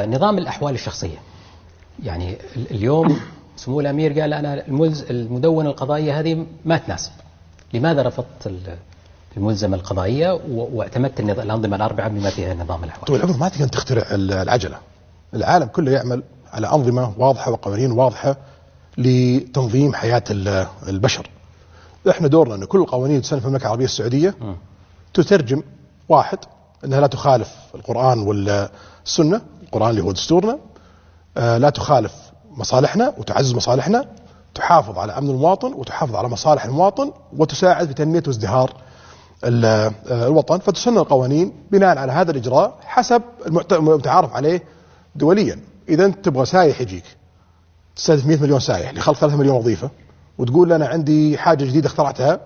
نظام الأحوال الشخصية، يعني اليوم سمو الأمير قال أنا المدونة القضائية هذه ما تناسب. لماذا رفضت الملزمة القضائية واعتمدت الأنظمة الأربعة بما فيها نظام الأحوال؟ طول العمر ما تقدر تخترع العجلة. العالم كله يعمل على أنظمة واضحة وقوانين واضحة لتنظيم حياة البشر. احنا دورنا ان كل القوانين تسن في المملكة العربية السعودية تترجم واحد انها لا تخالف القرآن والسنة. القرآن اللي هو دستورنا، لا تخالف مصالحنا وتعزز مصالحنا، تحافظ على امن المواطن وتحافظ على مصالح المواطن وتساعد في تنمية وازدهار الوطن. فتسن القوانين بناء على هذا الاجراء حسب المتعارف عليه دوليا. اذا انت تبغى سايح يجيك تستهدف 100 مليون سايح لخلق 3 مليون وظيفة وتقول لي انا عندي حاجة جديدة اخترعتها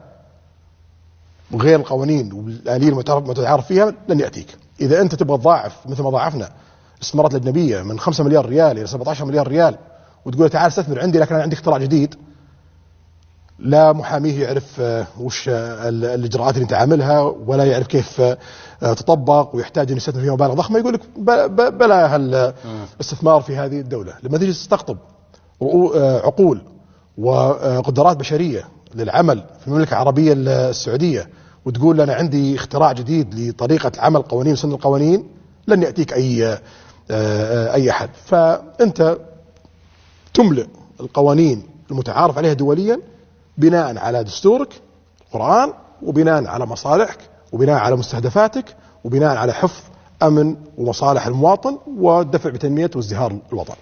وغير القوانين والآلية المتعارف فيها، لن يأتيك. إذا أنت تبغى تضاعف مثل ما ضاعفنا الاستثمارات الأجنبية من 5 مليار ريال إلى 17 مليار ريال وتقول تعال استثمر عندي لكن أنا عندي اختراع جديد، لا محاميه يعرف وش الإجراءات اللي أنت عاملها ولا يعرف كيف تطبق ويحتاج أن يستثمر فيها مبالغ ضخمة، يقول لك بلا هالاستثمار في هذه الدولة. لما تيجي تستقطب عقول وقدرات بشرية للعمل في المملكة العربية السعودية وتقول أنا عندي اختراع جديد لطريقة عمل قوانين وسن القوانين، لن يأتيك أي أحد. فأنت تملئ القوانين المتعارف عليها دوليا بناء على دستورك القرآن وبناء على مصالحك وبناء على مستهدفاتك وبناء على حفظ أمن ومصالح المواطن والدفع بتنمية وازدهار الوطن.